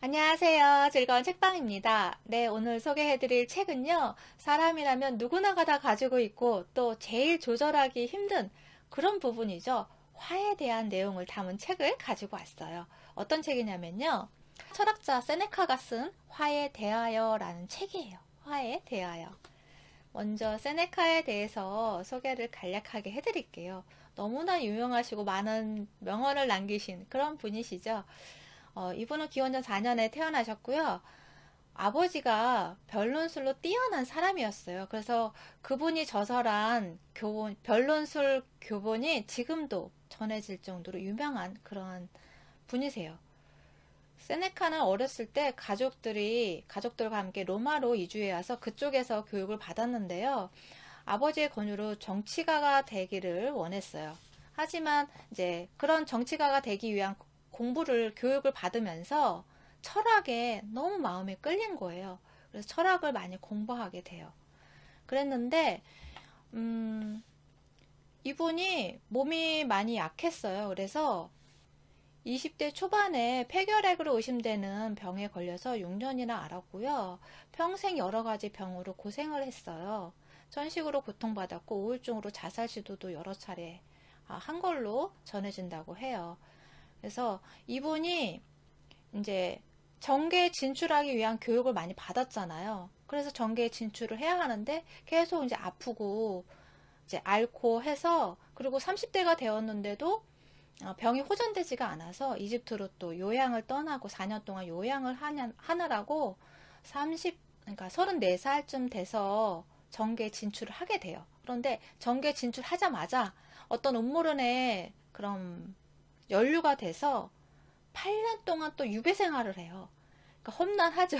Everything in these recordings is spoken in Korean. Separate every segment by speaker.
Speaker 1: 안녕하세요. 즐거운 책방입니다. 네, 오늘 소개해드릴 책은요, 사람이라면 누구나가 다 가지고 있고 또 제일 조절하기 힘든 그런 부분이죠. 화에 대한 내용을 담은 책을 가지고 왔어요. 어떤 책이냐면요, 철학자 세네카가 쓴 화에 대하여라는 책이에요. 화에 대하여. 먼저 세네카에 대해서 소개를 간략하게 해드릴게요. 너무나 유명하시고 많은 명언을 남기신 그런 분이시죠. 이분은 기원전 4년에 태어나셨고요. 아버지가 변론술로 뛰어난 사람이었어요. 그래서 그분이 저설한 교본, 변론술 교본이 지금도 전해질 정도로 유명한 그런 분이세요. 세네카는 어렸을 때 가족들과 함께 로마로 이주해 와서 그쪽에서 교육을 받았는데요. 아버지의 권유로 정치가가 되기를 원했어요. 하지만 이제 그런 정치가가 되기 위한 교육을 받으면서 철학에 너무 마음에 끌린 거예요. 그래서 철학을 많이 공부하게 돼요. 그랬는데, 이분이 몸이 많이 약했어요. 그래서 20대 초반에 폐결핵으로 의심되는 병에 걸려서 6년이나 앓았고요. 평생 여러 가지 병으로 고생을 했어요. 전식으로 고통받았고 우울증으로 자살 시도도 여러 차례 한 걸로 전해진다고 해요. 그래서 이분이 이제 정계에 진출하기 위한 교육을 많이 받았잖아요. 그래서 정계에 진출을 해야 하는데 계속 이제 아프고 이제 앓고 해서 그리고 30대가 되었는데도 병이 호전되지가 않아서 이집트로 또 요양을 떠나고 4년 동안 요양을 하느라고 그러니까 34살쯤 돼서 정계에 진출을 하게 돼요. 그런데 정계에 진출하자마자 어떤 음모론에 그런 연루가 돼서 8년 동안 또 유배 생활을 해요. 그러니까 험난하죠.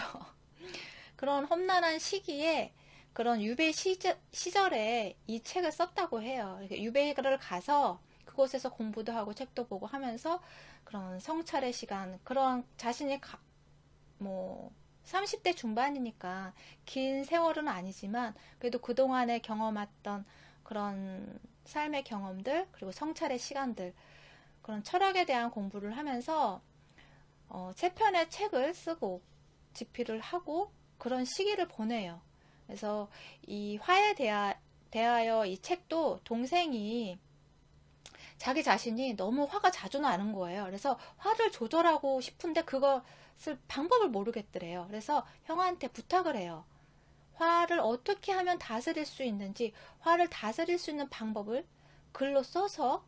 Speaker 1: 그런 험난한 시기에 그런 유배 시절에 이 책을 썼다고 해요. 유배를 가서 그곳에서 공부도 하고 책도 보고 하면서 그런 성찰의 시간, 그런 자신이 뭐 30대 중반이니까 긴 세월은 아니지만 그래도 그동안에 경험했던 그런 삶의 경험들 그리고 성찰의 시간들 그런 철학에 대한 공부를 하면서 세 편의 책을 쓰고 집필을 하고 그런 시기를 보내요. 그래서 이 화에 대하여 이 책도 동생이 자기 자신이 너무 화가 자주 나는 거예요. 그래서 화를 조절하고 싶은데 그것을 방법을 모르겠더래요. 그래서 형한테 부탁을 해요. 화를 어떻게 하면 다스릴 수 있는지, 화를 다스릴 수 있는 방법을 글로 써서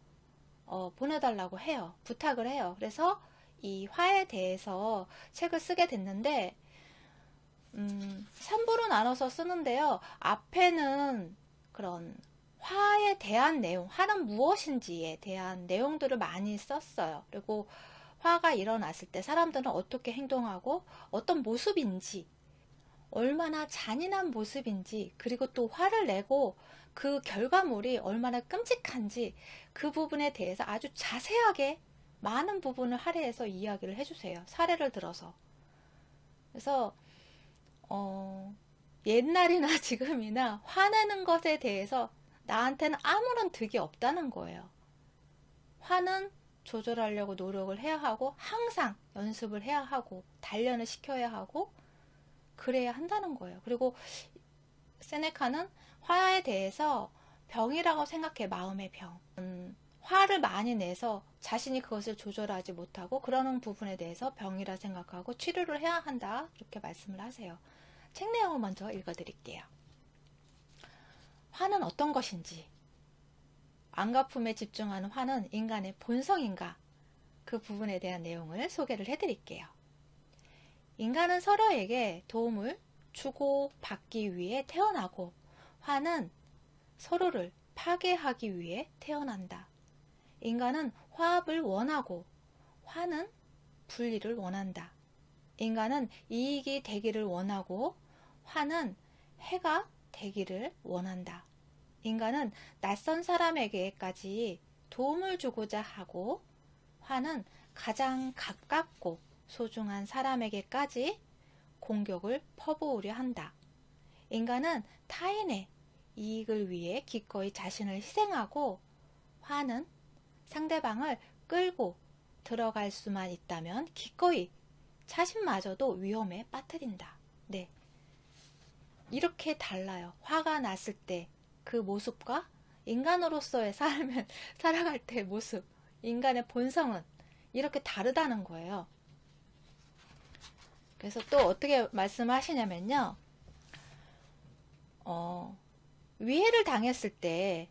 Speaker 1: 보내달라고 해요. 부탁을 해요. 그래서 이 화에 대해서 책을 쓰게 됐는데 3부로 나눠서 쓰는데요. 앞에는 그런 화에 대한 내용, 화는 무엇인지에 대한 내용들을 많이 썼어요. 그리고 화가 일어났을 때 사람들은 어떻게 행동하고 어떤 모습인지, 얼마나 잔인한 모습인지, 그리고 또 화를 내고 그 결과물이 얼마나 끔찍한지 그 부분에 대해서 아주 자세하게 많은 부분을 할애해서 이야기를 해주세요. 사례를 들어서. 그래서 옛날이나 지금이나 화내는 것에 대해서 나한테는 아무런 득이 없다는 거예요. 화는 조절하려고 노력을 해야 하고 항상 연습을 해야 하고 단련을 시켜야 하고 그래야 한다는 거예요. 그리고 세네카는 화에 대해서 병이라고 생각해. 마음의 병. 화를 많이 내서 자신이 그것을 조절하지 못하고 그러는 부분에 대해서 병이라 생각하고 치료를 해야 한다. 이렇게 말씀을 하세요. 책 내용을 먼저 읽어드릴게요. 화는 어떤 것인지, 안가품에 집중하는 화는 인간의 본성인가? 그 부분에 대한 내용을 소개를 해드릴게요. 인간은 서로에게 도움을 주고 받기 위해 태어나고 화는 서로를 파괴하기 위해 태어난다. 인간은 화합을 원하고 화는 분리를 원한다. 인간은 이익이 되기를 원하고 화는 해가 되기를 원한다. 인간은 낯선 사람에게까지 도움을 주고자 하고 화는 가장 가깝고 소중한 사람에게까지 공격을 퍼부으려 한다. 인간은 타인의 이익을 위해 기꺼이 자신을 희생하고 화는 상대방을 끌고 들어갈 수만 있다면 기꺼이 자신마저도 위험에 빠뜨린다. 네. 이렇게 달라요. 화가 났을 때 그 모습과 인간으로서의 삶을 살아갈 때의 모습, 인간의 본성은 이렇게 다르다는 거예요. 그래서 또 어떻게 말씀하시냐면요. 위해를 당했을 때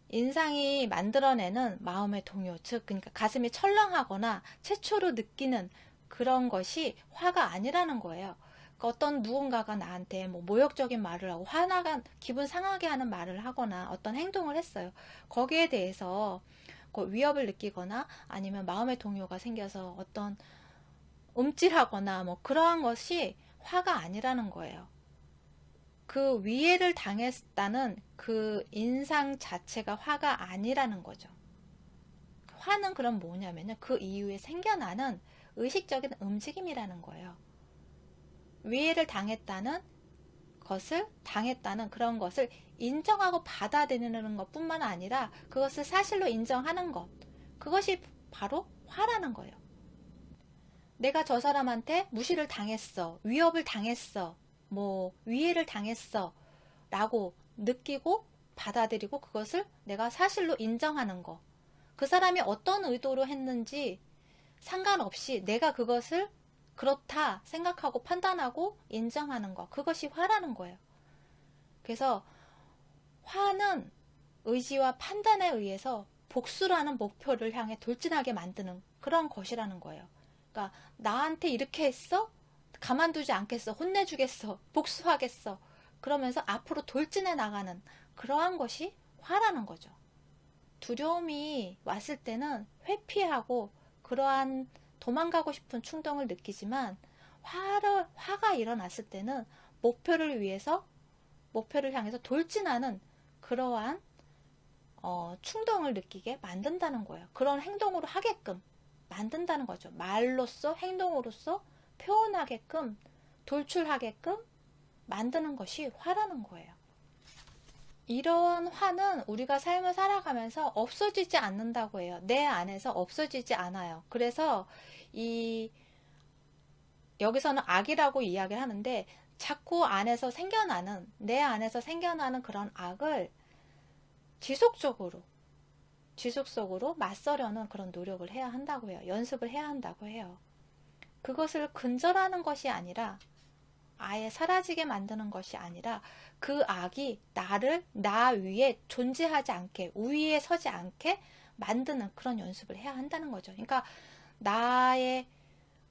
Speaker 1: 인상이 만들어내는 마음의 동요, 즉 그러니까 가슴이 철렁하거나 최초로 느끼는 그런 것이 화가 아니라는 거예요. 그러니까 어떤 누군가가 나한테 뭐 모욕적인 말을 하고 화나가 기분 상하게 하는 말을 하거나 어떤 행동을 했어요. 거기에 대해서 위협을 느끼거나 아니면 마음의 동요가 생겨서 어떤 움찔하거나 뭐 그러한 것이 화가 아니라는 거예요. 그 위해를 당했다는 그 인상 자체가 화가 아니라는 거죠. 화는 그럼 뭐냐면요. 그 이후에 생겨나는 의식적인 움직임이라는 거예요. 위해를 당했다는 그런 것을 인정하고 받아들이는 것 뿐만 아니라 그것을 사실로 인정하는 것. 그것이 바로 화라는 거예요. 내가 저 사람한테 무시를 당했어. 위협을 당했어. 뭐 위해를 당했어 라고 느끼고 받아들이고 그것을 내가 사실로 인정하는 거. 그 사람이 어떤 의도로 했는지 상관없이 내가 그것을 그렇다 생각하고 판단하고 인정하는 거. 그것이 화라는 거예요. 그래서 화는 의지와 판단에 의해서 복수라는 목표를 향해 돌진하게 만드는 그런 것이라는 거예요. 그러니까 나한테 이렇게 했어? 가만두지 않겠어. 혼내주겠어. 복수하겠어. 그러면서 앞으로 돌진해 나가는 그러한 것이 화라는 거죠. 두려움이 왔을 때는 회피하고 그러한 도망가고 싶은 충동을 느끼지만 화가 일어났을 때는 목표를 향해서 돌진하는 그러한 충동을 느끼게 만든다는 거예요. 그런 행동으로 하게끔 만든다는 거죠. 말로써 행동으로써 표현하게끔 돌출하게끔 만드는 것이 화라는 거예요. 이러한 화는 우리가 삶을 살아가면서 없어지지 않는다고 해요. 내 안에서 없어지지 않아요. 그래서 여기서는 악이라고 이야기를 하는데 자꾸 내 안에서 생겨나는 그런 악을 지속적으로 맞서려는 그런 노력을 해야 한다고 해요. 연습을 해야 한다고 해요. 그것을 근절하는 것이 아니라 아예 사라지게 만드는 것이 아니라 그 악이 나 위에 존재하지 않게 우위에 서지 않게 만드는 그런 연습을 해야 한다는 거죠. 그러니까 나의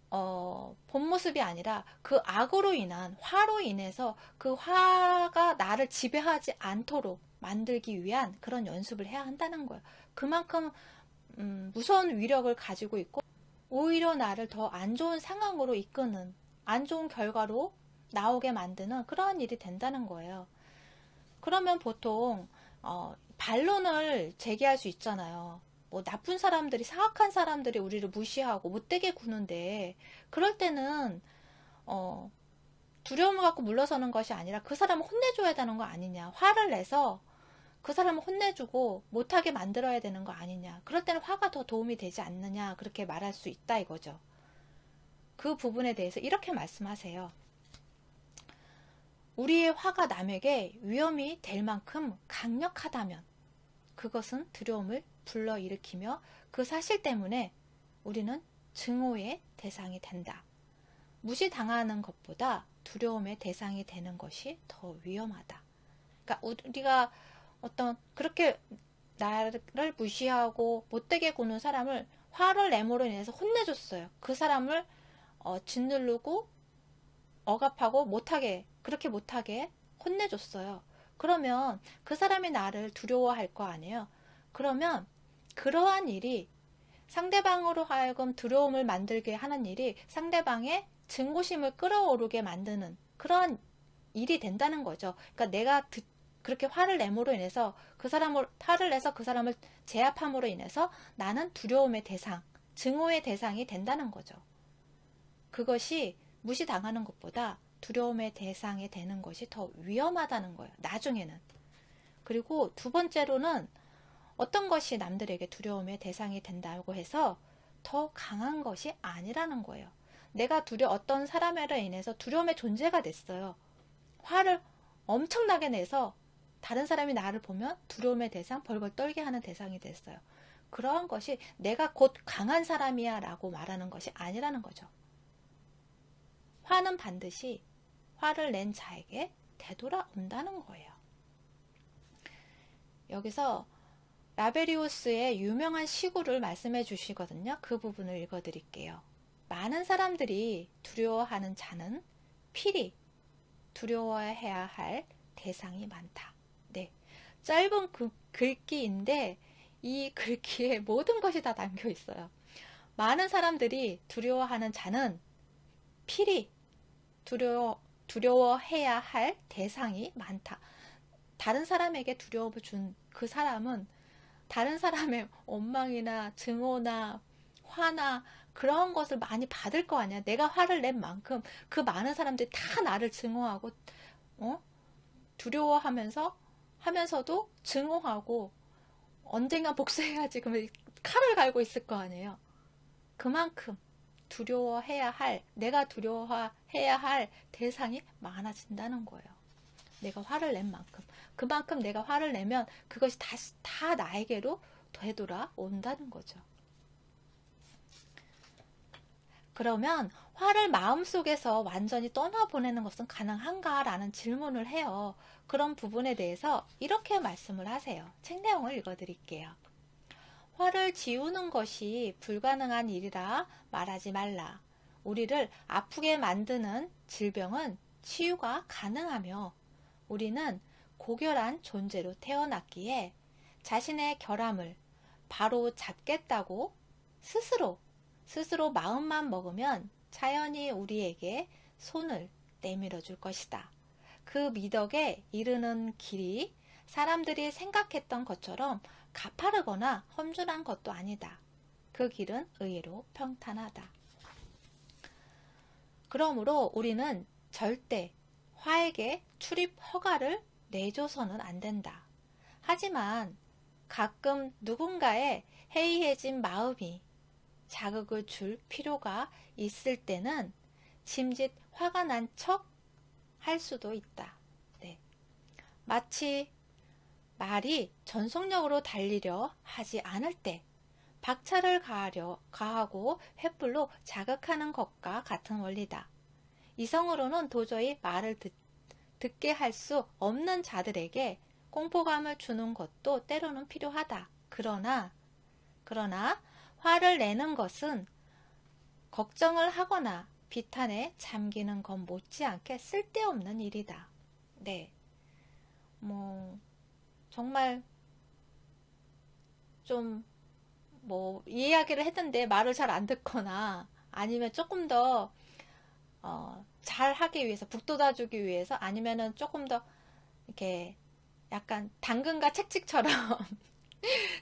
Speaker 1: 본 모습이 아니라 그 악으로 인한 화로 인해서 그 화가 나를 지배하지 않도록 만들기 위한 그런 연습을 해야 한다는 거예요. 그만큼 무서운 위력을 가지고 있고 오히려 나를 더 안 좋은 상황으로 이끄는 안 좋은 결과로 나오게 만드는 그러한 일이 된다는 거예요. 그러면 보통 반론을 제기할 수 있잖아요. 뭐 나쁜 사람들이 사악한 사람들이 우리를 무시하고 못되게 구는데 그럴 때는 두려움을 갖고 물러서는 것이 아니라 그 사람을 혼내줘야 되는 거 아니냐. 화를 내서 그 사람을 혼내주고 못하게 만들어야 되는 거 아니냐. 그럴 때는 화가 더 도움이 되지 않느냐. 그렇게 말할 수 있다 이거죠. 그 부분에 대해서 이렇게 말씀하세요. 우리의 화가 남에게 위험이 될 만큼 강력하다면 그것은 두려움을 불러일으키며 그 사실 때문에 우리는 증오의 대상이 된다. 무시당하는 것보다 두려움의 대상이 되는 것이 더 위험하다. 그러니까 우리가 그렇게 나를 무시하고 못되게 구는 사람을 화를 내므로 인해서 혼내줬어요. 그 사람을 짓누르고 억압하고 그렇게 못하게 혼내줬어요. 그러면 그 사람이 나를 두려워할 거 아니에요. 그러면 그러한 일이 상대방으로 하여금 두려움을 만들게 하는 일이 상대방의 증오심을 끌어오르게 만드는 그런 일이 된다는 거죠. 그러니까 내가 그렇게 화를 내므로 인해서 그 사람을 제압함으로 인해서 나는 두려움의 대상, 증오의 대상이 된다는 거죠. 그것이 무시당하는 것보다 두려움의 대상이 되는 것이 더 위험하다는 거예요. 나중에는. 그리고 두 번째로는 어떤 것이 남들에게 두려움의 대상이 된다고 해서 더 강한 것이 아니라는 거예요. 내가 어떤 사람으로 인해서 두려움의 존재가 됐어요. 화를 엄청나게 내서 다른 사람이 나를 보면 두려움의 대상, 벌벌 떨게 하는 대상이 됐어요. 그러한 것이 내가 곧 강한 사람이야 라고 말하는 것이 아니라는 거죠. 화는 반드시 화를 낸 자에게 되돌아온다는 거예요. 여기서 라베리우스의 유명한 시구를 말씀해 주시거든요. 그 부분을 읽어 드릴게요. 많은 사람들이 두려워하는 자는 필히 두려워해야 할 대상이 많다. 네, 짧은 글귀인데 이 글귀에 모든 것이 다 담겨 있어요. 많은 사람들이 두려워하는 자는 필히 두려워해야 할 대상이 많다. 다른 사람에게 두려움을 준 그 사람은 다른 사람의 원망이나 증오나 화나 그런 것을 많이 받을 거 아니야. 내가 화를 낸 만큼 그 많은 사람들이 다 나를 증오하고 두려워하면서도 증오하고 언젠가 복수해야지 그러면 칼을 갈고 있을 거 아니에요. 그만큼 내가 두려워해야 할 대상이 많아진다는 거예요. 내가 화를 낸 만큼. 그만큼 내가 화를 내면 그것이 다시 다 나에게로 되돌아온다는 거죠. 그러면 화를 마음속에서 완전히 떠나보내는 것은 가능한가? 라는 질문을 해요. 그런 부분에 대해서 이렇게 말씀을 하세요. 책 내용을 읽어드릴게요. 화를 지우는 것이 불가능한 일이라 말하지 말라. 우리를 아프게 만드는 질병은 치유가 가능하며 우리는 고결한 존재로 태어났기에 자신의 결함을 바로 잡겠다고 스스로 마음만 먹으면 자연히 우리에게 손을 내밀어 줄 것이다. 그 미덕에 이르는 길이 사람들이 생각했던 것처럼 가파르거나 험준한 것도 아니다. 그 길은 의외로 평탄하다. 그러므로 우리는 절대 화에게 출입 허가를 내줘서는 안 된다. 하지만 가끔 누군가의 해이해진 마음이 자극을 줄 필요가 있을 때는 짐짓 화가 난 척 할 수도 있다. 네. 마치 말이 전속력으로 달리려 하지 않을 때 박차를 가하고 횃불로 자극하는 것과 같은 원리다. 이성으로는 도저히 말을 듣게 할 수 없는 자들에게 공포감을 주는 것도 때로는 필요하다. 그러나 화를 내는 것은 걱정을 하거나 비탄에 잠기는 것 못지않게 쓸데없는 일이다. 네. 정말 좀 이야기를 했는데 말을 잘 안 듣거나 아니면 조금 더 잘 하기 위해서 북돋아주기 위해서 아니면은 조금 더 이렇게 약간 당근과 채찍처럼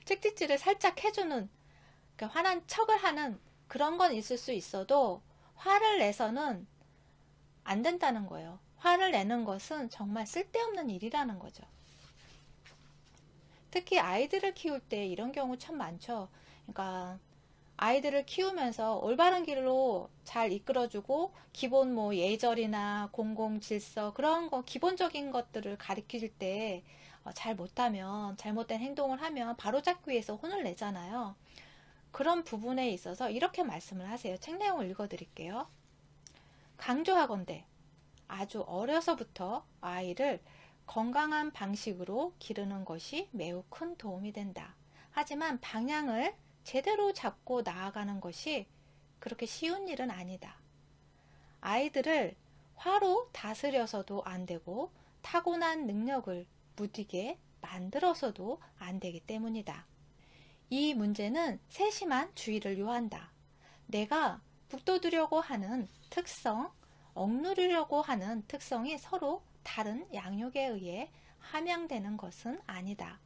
Speaker 1: 채찍질을 살짝 해주는 그러니까 화난 척을 하는 그런 건 있을 수 있어도 화를 내서는 안 된다는 거예요. 화를 내는 것은 정말 쓸데없는 일이라는 거죠. 특히 아이들을 키울 때 이런 경우 참 많죠. 그러니까 아이들을 키우면서 올바른 길로 잘 이끌어주고 기본 예절이나 공공 질서 그런 거 기본적인 것들을 가르칠 때 잘 못하면 잘못된 행동을 하면 바로잡기 위해서 혼을 내잖아요. 그런 부분에 있어서 이렇게 말씀을 하세요. 책 내용을 읽어드릴게요. 강조하건대 아주 어려서부터 아이를 건강한 방식으로 기르는 것이 매우 큰 도움이 된다. 하지만 방향을 제대로 잡고 나아가는 것이 그렇게 쉬운 일은 아니다. 아이들을 화로 다스려서도 안 되고 타고난 능력을 무디게 만들어서도 안 되기 때문이다. 이 문제는 세심한 주의를 요한다. 내가 북돋으려고 하는 특성, 억누르려고 하는 특성이 서로 다른 양육에 의해 함양되는 것은 아니다.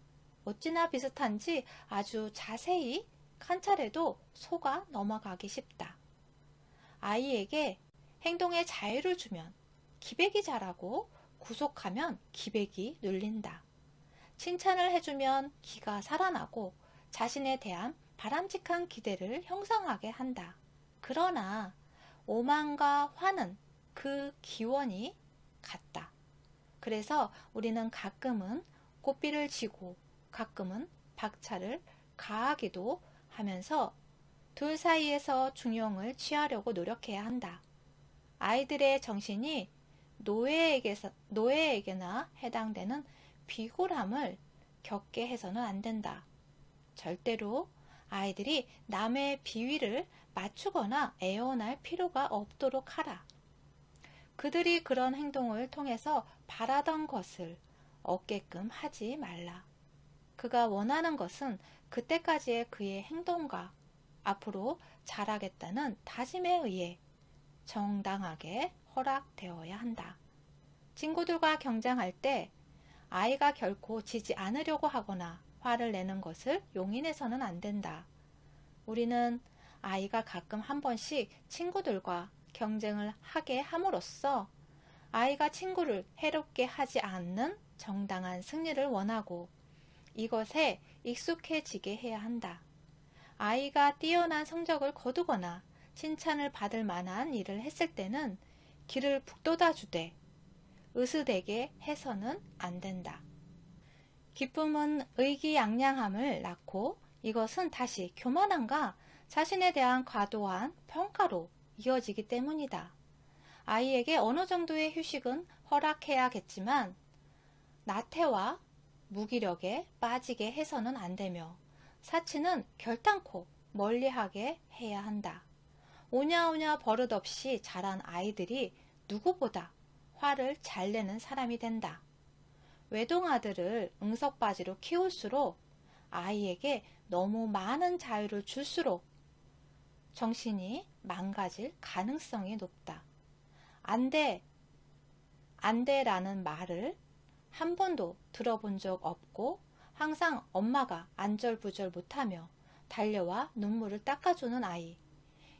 Speaker 1: 어찌나 비슷한지 아주 자세히 관찰해도 속아 넘어가기 쉽다. 아이에게 행동의 자유를 주면 기백이 자라고 구속하면 기백이 눌린다. 칭찬을 해주면 기가 살아나고 자신에 대한 바람직한 기대를 형성하게 한다. 그러나 오만과 화는 그 기원이 같다. 그래서 우리는 가끔은 고삐를 지고 가끔은 박차를 가하기도 하면서 둘 사이에서 중용을 취하려고 노력해야 한다. 아이들의 정신이 노예에게나 해당되는 비굴함을 겪게 해서는 안 된다. 절대로 아이들이 남의 비위를 맞추거나 애원할 필요가 없도록 하라. 그들이 그런 행동을 통해서 바라던 것을 얻게끔 하지 말라. 그가 원하는 것은 그때까지의 그의 행동과 앞으로 잘하겠다는 다짐에 의해 정당하게 허락되어야 한다. 친구들과 경쟁할 때 아이가 결코 지지 않으려고 하거나 화를 내는 것을 용인해서는 안 된다. 우리는 아이가 가끔 한 번씩 친구들과 경쟁을 하게 함으로써 아이가 친구를 해롭게 하지 않는 정당한 승리를 원하고 이것에 익숙해지게 해야 한다. 아이가 뛰어난 성적을 거두거나 칭찬을 받을 만한 일을 했을 때는 귀를 북돋아 주되 으스대게 해서는 안 된다. 기쁨은 의기양양함을 낳고 이것은 다시 교만함과 자신에 대한 과도한 평가로 이어지기 때문이다. 아이에게 어느 정도의 휴식은 허락해야겠지만 나태와 무기력에 빠지게 해서는 안 되며 사치는 결단코 멀리하게 해야 한다. 오냐오냐 버릇없이 자란 아이들이 누구보다 화를 잘 내는 사람이 된다. 외동아들을 응석바지로 키울수록 아이에게 너무 많은 자유를 줄수록 정신이 망가질 가능성이 높다. 안 돼, 안 돼라는 말을 한 번도 들어본 적 없고 항상 엄마가 안절부절 못하며 달려와 눈물을 닦아주는 아이.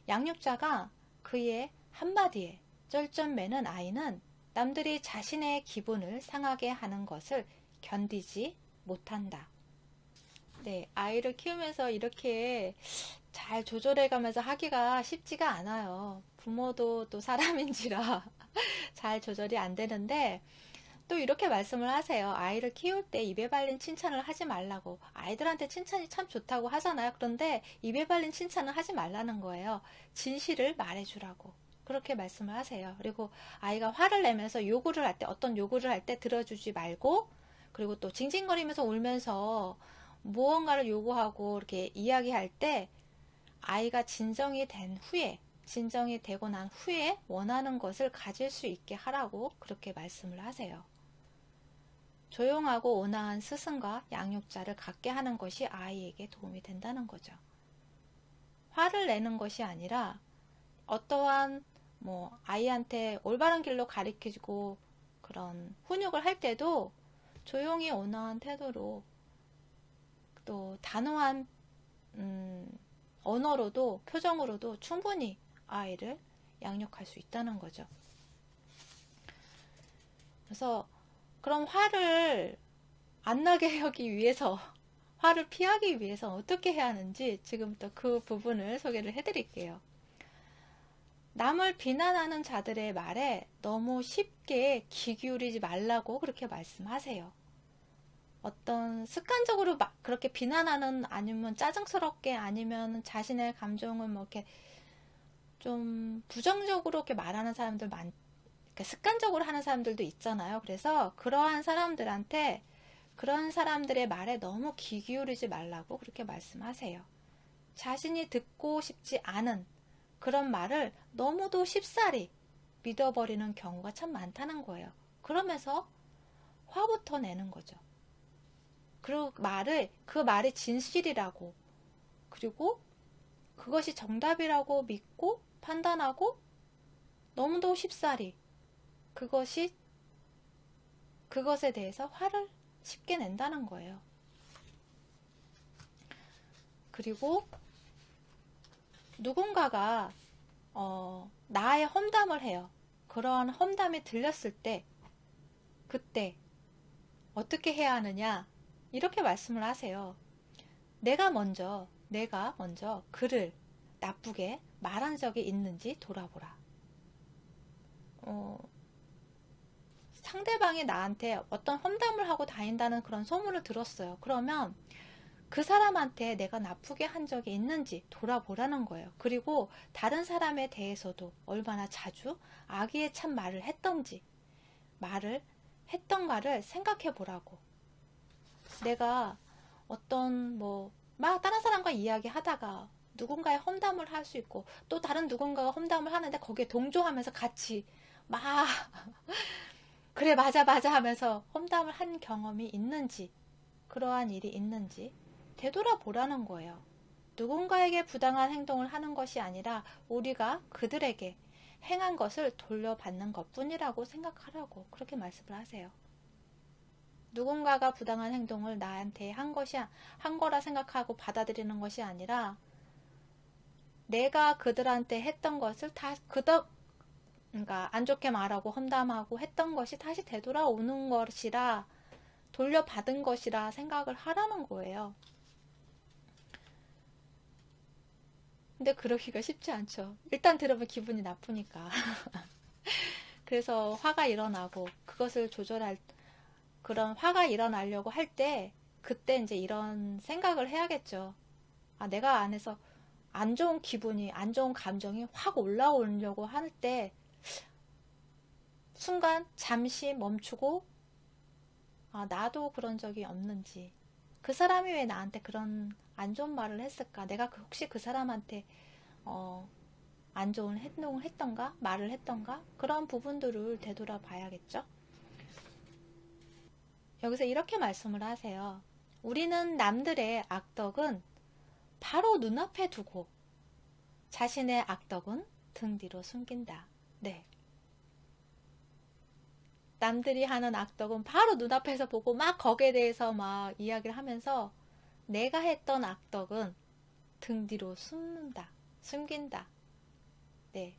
Speaker 1: 양육자가 그의 한마디에 쩔쩔매는 아이는 남들이 자신의 기분을 상하게 하는 것을 견디지 못한다. 네, 아이를 키우면서 이렇게 잘 조절해가면서 하기가 쉽지가 않아요. 부모도 또 사람인지라 잘 조절이 안 되는데 또 이렇게 말씀을 하세요. 아이를 키울 때 입에 발린 칭찬을 하지 말라고. 아이들한테 칭찬이 참 좋다고 하잖아요. 그런데 입에 발린 칭찬을 하지 말라는 거예요. 진실을 말해주라고. 그렇게 말씀을 하세요. 그리고 아이가 화를 내면서 요구를 할 때, 어떤 요구를 할 때 들어주지 말고, 그리고 또 징징거리면서 울면서 무언가를 요구하고 이렇게 이야기할 때 아이가 진정이 되고 난 후에 원하는 것을 가질 수 있게 하라고 그렇게 말씀을 하세요. 조용하고 온화한 스승과 양육자를 갖게 하는 것이 아이에게 도움이 된다는 거죠. 화를 내는 것이 아니라 어떠한 아이한테 올바른 길로 가르쳐주고 그런 훈육을 할 때도 조용히 온화한 태도로 또 단호한 언어로도 표정으로도 충분히 아이를 양육할 수 있다는 거죠. 그래서 그럼 화를 안 나게 하기 위해서 화를 피하기 위해서 어떻게 해야 하는지 지금부터 그 부분을 소개를 해드릴게요. 남을 비난하는 자들의 말에 너무 쉽게 귀 기울이지 말라고 그렇게 말씀하세요. 어떤 습관적으로 막 그렇게 비난하는 아니면 짜증스럽게 아니면 자신의 감정을 이렇게 좀 부정적으로 이렇게 말하는 사람들 이렇게 습관적으로 하는 사람들도 있잖아요. 그래서 그러한 사람들한테 그런 사람들의 말에 너무 귀 기울이지 말라고 그렇게 말씀하세요. 자신이 듣고 싶지 않은 그런 말을 너무도 쉽사리 믿어버리는 경우가 참 많다는 거예요. 그러면서 화부터 내는 거죠. 그리고 그 말이 진실이라고, 그리고 그것이 정답이라고 믿고 판단하고 너무도 쉽사리 그것에 대해서 화를 쉽게 낸다는 거예요. 그리고 누군가가 나의 험담을 해요. 그러한 험담이 들렸을 때 그때 어떻게 해야 하느냐 이렇게 말씀을 하세요. 내가 먼저 그를 나쁘게 말한 적이 있는지 돌아보라. 상대방이 나한테 어떤 험담을 하고 다닌다는 그런 소문을 들었어요. 그러면 그 사람한테 내가 나쁘게 한 적이 있는지 돌아보라는 거예요. 그리고 다른 사람에 대해서도 얼마나 자주 악의에 찬 말을 했던가를 생각해 보라고. 내가 어떤 막 다른 사람과 이야기하다가 누군가의 험담을 할 수 있고 또 다른 누군가가 험담을 하는데 거기에 동조하면서 같이 막 그래 맞아 맞아 하면서 험담을 한 경험이 있는지 그러한 일이 있는지 되돌아보라는 거예요. 누군가에게 부당한 행동을 하는 것이 아니라 우리가 그들에게 행한 것을 돌려받는 것뿐이라고 생각하라고 그렇게 말씀을 하세요. 누군가가 부당한 행동을 나한테 한 거라 생각하고 받아들이는 것이 아니라 내가 그들한테 했던 것을 그러니까 안 좋게 말하고 험담하고 했던 것이 다시 되돌아오는 것이라 돌려받은 것이라 생각을 하라는 거예요. 근데 그러기가 쉽지 않죠. 일단 들으면 기분이 나쁘니까. 그래서 화가 일어나고 그것을 그런 화가 일어나려고 할 때 그때 이제 이런 생각을 해야겠죠. 내가 안에서 안 좋은 기분이, 안 좋은 감정이 확 올라오려고 할 때 순간 잠시 멈추고 나도 그런 적이 없는지 그 사람이 왜 나한테 그런 안 좋은 말을 했을까? 내가 혹시 그 사람한테 안 좋은 행동을 했던가? 말을 했던가? 그런 부분들을 되돌아 봐야겠죠? 여기서 이렇게 말씀을 하세요. 우리는 남들의 악덕은 바로 눈앞에 두고 자신의 악덕은 등 뒤로 숨긴다. 네. 남들이 하는 악덕은 바로 눈앞에서 보고 막 거기에 대해서 막 이야기를 하면서 내가 했던 악덕은 등 뒤로 숨긴다. 네.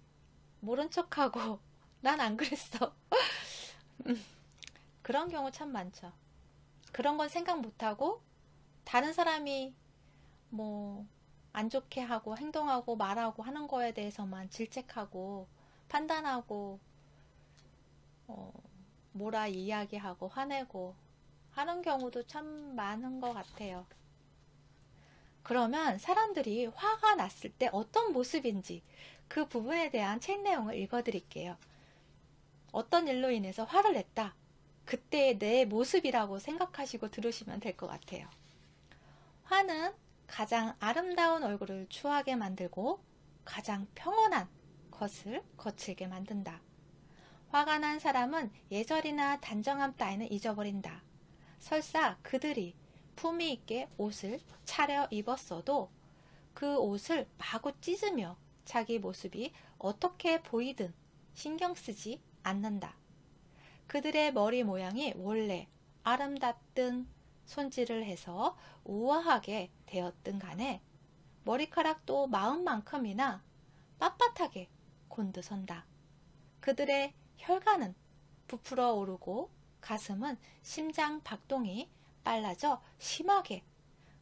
Speaker 1: 모른 척하고 난 안 그랬어. 그런 경우 참 많죠. 그런 건 생각 못하고 다른 사람이 안 좋게 하고 행동하고 말하고 하는 거에 대해서만 질책하고 판단하고 뭐라 이야기하고 화내고 하는 경우도 참 많은 것 같아요. 그러면 사람들이 화가 났을 때 어떤 모습인지 그 부분에 대한 책 내용을 읽어드릴게요. 어떤 일로 인해서 화를 냈다. 그때의 내 모습이라고 생각하시고 들으시면 될 것 같아요. 화는 가장 아름다운 얼굴을 추하게 만들고 가장 평온한 것을 거칠게 만든다. 화가 난 사람은 예절이나 단정함 따위는 잊어버린다. 설사 그들이 품위 있게 옷을 차려 입었어도 그 옷을 마구 찢으며 자기 모습이 어떻게 보이든 신경 쓰지 않는다. 그들의 머리 모양이 원래 아름답든 손질을 해서 우아하게 되었든 간에 머리카락도 마음만큼이나 빳빳하게 곤두선다. 그들의 혈관은 부풀어 오르고 가슴은 심장 박동이 빨라져 심하게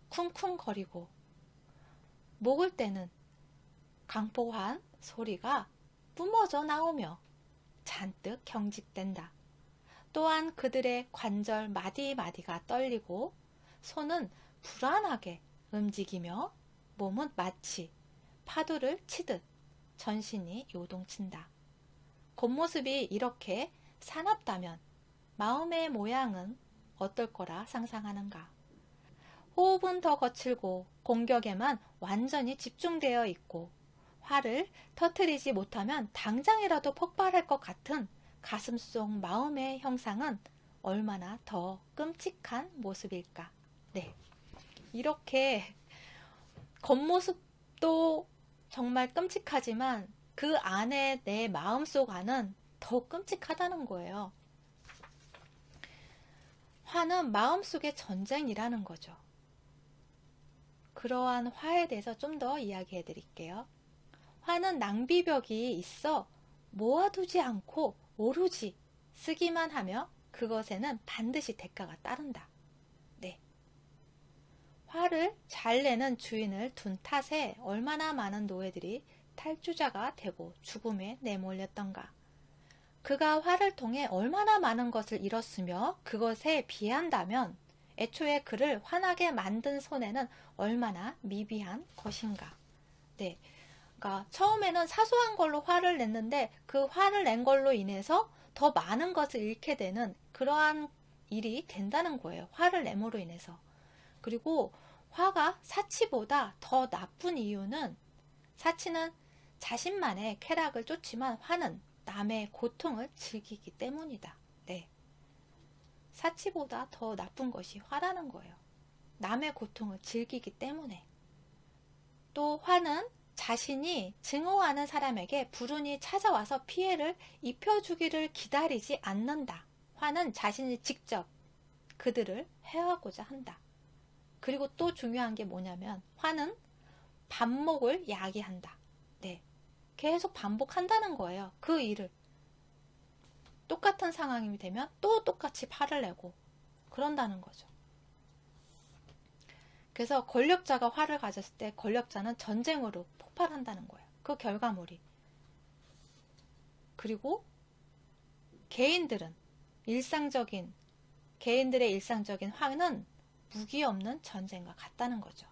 Speaker 1: 쿵쿵거리고 목을 때는 강포한 소리가 뿜어져 나오며 잔뜩 경직된다. 또한 그들의 관절 마디마디가 떨리고 손은 불안하게 움직이며 몸은 마치 파도를 치듯 전신이 요동친다. 겉모습이 이렇게 사납다면 마음의 모양은 어떨 거라 상상하는가? 호흡은 더 거칠고 공격에만 완전히 집중되어 있고 화를 터뜨리지 못하면 당장이라도 폭발할 것 같은 가슴 속 마음의 형상은 얼마나 더 끔찍한 모습일까? 네. 이렇게 겉모습도 정말 끔찍하지만 그 안에 내 마음속 안은 더 끔찍하다는 거예요. 화는 마음속의 전쟁이라는 거죠. 그러한 화에 대해서 좀 더 이야기해 드릴게요. 화는 낭비벽이 있어 모아두지 않고 오로지 쓰기만 하며 그것에는 반드시 대가가 따른다. 네. 화를 잘 내는 주인을 둔 탓에 얼마나 많은 노예들이 탈주자가 되고 죽음에 내몰렸던가. 그가 화를 통해 얼마나 많은 것을 잃었으며 그것에 비한다면 애초에 그를 화나게 만든 손해는 얼마나 미비한 것인가. 네. 그러니까 처음에는 사소한 걸로 화를 냈는데 그 화를 낸 걸로 인해서 더 많은 것을 잃게 되는 그러한 일이 된다는 거예요. 화를 내므로 인해서. 그리고 화가 사치보다 더 나쁜 이유는 사치는 자신만의 쾌락을 쫓지만 화는 남의 고통을 즐기기 때문이다. 네. 사치보다 더 나쁜 것이 화라는 거예요. 남의 고통을 즐기기 때문에. 또 화는 자신이 증오하는 사람에게 불운이 찾아와서 피해를 입혀주기를 기다리지 않는다. 화는 자신이 직접 그들을 해하고자 한다. 그리고 또 중요한 게 뭐냐면 화는 반목을 야기한다. 네. 계속 반복한다는 거예요. 그 일을. 똑같은 상황이 되면 또 똑같이 화를 내고 그런다는 거죠. 그래서 권력자가 화를 가졌을 때 권력자는 전쟁으로 폭발한다는 거예요. 그 결과물이. 그리고 개인들의 일상적인 화는 무기 없는 전쟁과 같다는 거죠.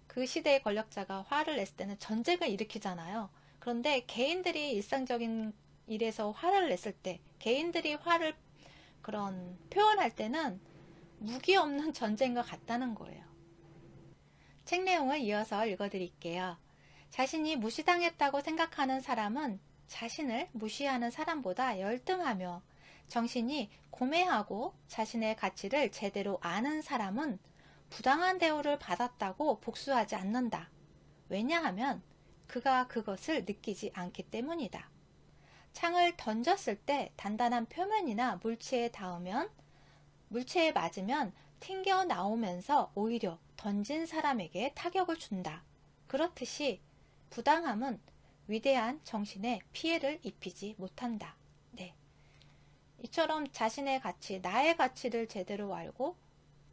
Speaker 1: 그 시대의 권력자가 화를 냈을 때는 전쟁을 일으키잖아요. 그런데 개인들이 일상적인 일에서 화를 냈을 때, 개인들이 화를 표현할 때는 무기 없는 전쟁과 같다는 거예요. 책 내용을 이어서 읽어드릴게요. 자신이 무시당했다고 생각하는 사람은 자신을 무시하는 사람보다 열등하며 정신이 고매하고 자신의 가치를 제대로 아는 사람은 부당한 대우를 받았다고 복수하지 않는다. 왜냐하면 그가 그것을 느끼지 않기 때문이다. 창을 던졌을 때 단단한 표면이나 물체에 맞으면 튕겨 나오면서 오히려 던진 사람에게 타격을 준다. 그렇듯이 부당함은 위대한 정신에 피해를 입히지 못한다. 네. 이처럼 자신의 가치, 나의 가치를 제대로 알고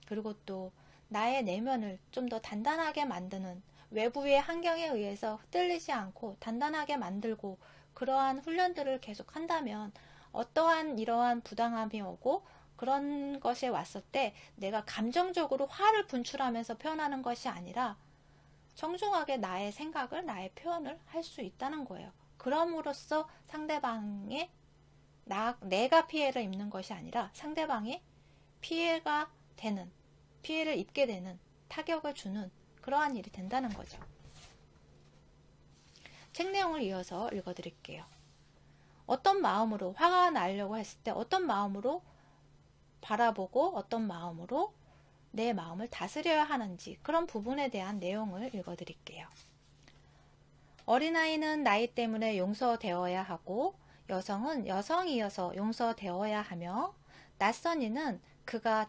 Speaker 1: 그리고 또 나의 내면을 좀 더 단단하게 만드는 외부의 환경에 의해서 흔들리지 않고 단단하게 만들고 그러한 훈련들을 계속 한다면 어떠한 이러한 부당함이 오고 그런 것에 왔을 때 내가 감정적으로 화를 분출하면서 표현하는 것이 아니라 정중하게 나의 생각을, 나의 표현을 할 수 있다는 거예요. 그럼으로써 상대방의 내가 피해를 입는 것이 아니라 상대방이 피해를 입게 되는, 타격을 주는 그러한 일이 된다는 거죠. 책 내용을 이어서 읽어드릴게요. 어떤 마음으로 화가 나려고 했을 때 어떤 마음으로 바라보고 어떤 마음으로 내 마음을 다스려야 하는지 그런 부분에 대한 내용을 읽어드릴게요. 어린아이는 나이 때문에 용서되어야 하고 여성은 여성이어서 용서되어야 하며 낯선 이는 그가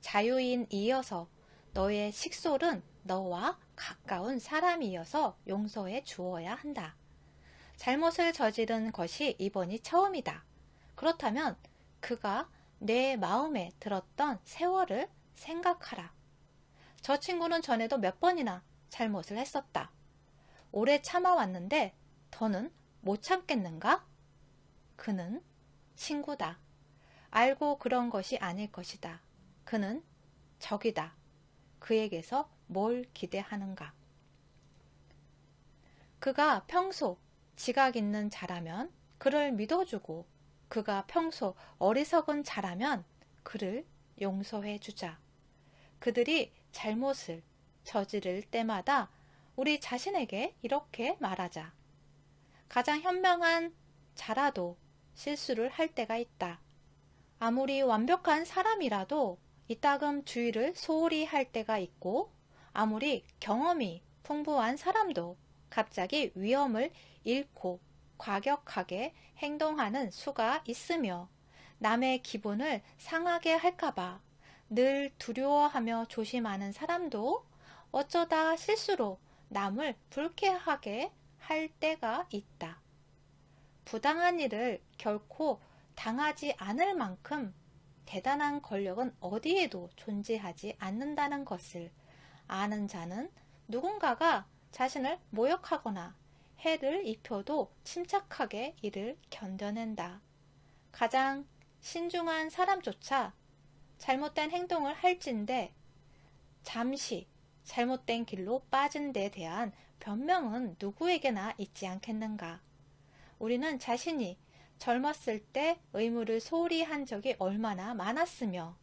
Speaker 1: 자유인이어서 너의 식솔은 너와 가까운 사람이어서 용서해 주어야 한다. 잘못을 저지른 것이 이번이 처음이다. 그렇다면 그가 내 마음에 들었던 세월을 생각하라. 저 친구는 전에도 몇 번이나 잘못을 했었다. 오래 참아왔는데 더는 못 참겠는가? 그는 친구다. 알고 그런 것이 아닐 것이다. 그는 적이다. 그에게서 뭘 기대하는가? 그가 평소 지각 있는 자라면 그를 믿어주고 그가 평소 어리석은 자라면 그를 용서해 주자. 그들이 잘못을 저지를 때마다 우리 자신에게 이렇게 말하자. 가장 현명한 자라도 실수를 할 때가 있다. 아무리 완벽한 사람이라도 이따금 주의를 소홀히 할 때가 있고 아무리 경험이 풍부한 사람도 갑자기 위험을 잃고 과격하게 행동하는 수가 있으며 남의 기분을 상하게 할까봐 늘 두려워하며 조심하는 사람도 어쩌다 실수로 남을 불쾌하게 할 때가 있다. 부당한 일을 결코 당하지 않을 만큼 대단한 권력은 어디에도 존재하지 않는다는 것을 아는 자는 누군가가 자신을 모욕하거나 해를 입혀도 침착하게 이를 견뎌낸다. 가장 신중한 사람조차 잘못된 행동을 할진데 잠시 잘못된 길로 빠진 데 대한 변명은 누구에게나 있지 않겠는가. 우리는 자신이 젊었을 때 의무를 소홀히 한 적이 얼마나 많았으며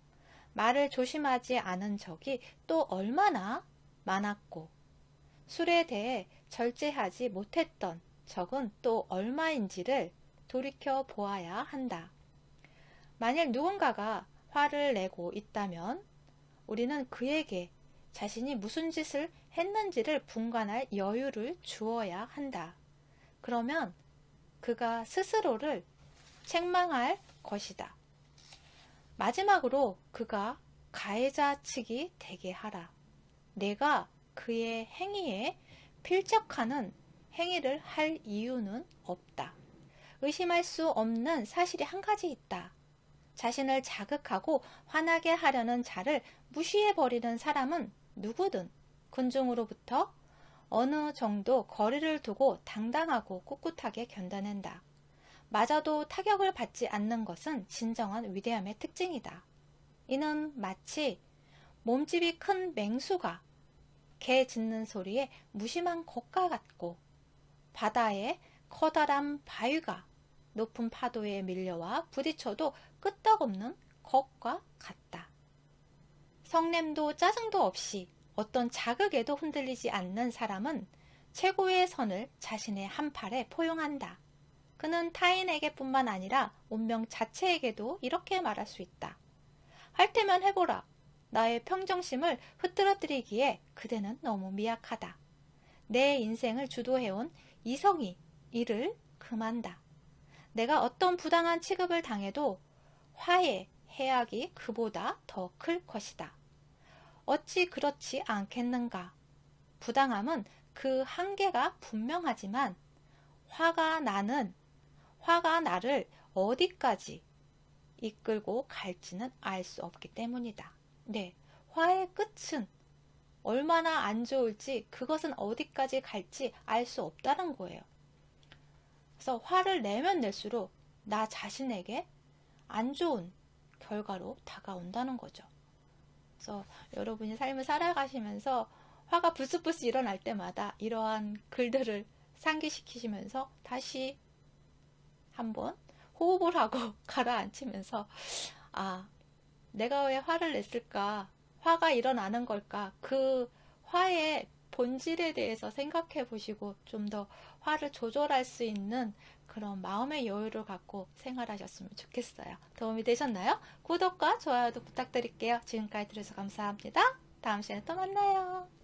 Speaker 1: 말을 조심하지 않은 적이 또 얼마나 많았고 술에 대해 절제하지 못했던 적은 또 얼마인지를 돌이켜 보아야 한다. 만일 누군가가 화를 내고 있다면 우리는 그에게 자신이 무슨 짓을 했는지를 분간할 여유를 주어야 한다. 그러면 그가 스스로를 책망할 것이다. 마지막으로 그가 가해자 측이 되게 하라. 내가 그의 행위에 필적하는 행위를 할 이유는 없다. 의심할 수 없는 사실이 한 가지 있다. 자신을 자극하고 화나게 하려는 자를 무시해버리는 사람은 누구든 군중으로부터 어느 정도 거리를 두고 당당하고 꿋꿋하게 견뎌낸다. 마저도 타격을 받지 않는 것은 진정한 위대함의 특징이다. 이는 마치 몸집이 큰 맹수가 개 짖는 소리에 무심한 것과 같고 바다의 커다란 바위가 높은 파도에 밀려와 부딪혀도 끄떡없는 것과 같다. 성냄도 짜증도 없이 어떤 자극에도 흔들리지 않는 사람은 최고의 선을 자신의 한 팔에 포용한다. 그는 타인에게뿐만 아니라 운명 자체에게도 이렇게 말할 수 있다. 할 테면 해보라. 나의 평정심을 흐트러뜨리기에 그대는 너무 미약하다. 내 인생을 주도해온 이성이 이를 금한다. 내가 어떤 부당한 취급을 당해도 화의 해악이 그보다 더 클 것이다. 어찌 그렇지 않겠는가? 부당함은 그 한계가 분명하지만 화가 나를 어디까지 이끌고 갈지는 알 수 없기 때문이다. 네, 화의 끝은 얼마나 안 좋을지 그것은 어디까지 갈지 알 수 없다는 거예요. 그래서 화를 내면 낼수록 나 자신에게 안 좋은 결과로 다가온다는 거죠. 그래서 여러분이 삶을 살아가시면서 화가 불쑥불쑥 일어날 때마다 이러한 글들을 상기시키시면서 다시 한번 호흡을 하고 가라앉히면서 내가 왜 화를 냈을까? 화가 일어나는 걸까? 그 화의 본질에 대해서 생각해 보시고 좀 더 화를 조절할 수 있는 그런 마음의 여유를 갖고 생활하셨으면 좋겠어요. 도움이 되셨나요? 구독과 좋아요도 부탁드릴게요. 지금까지 들어주셔서 감사합니다. 다음 시간에 또 만나요.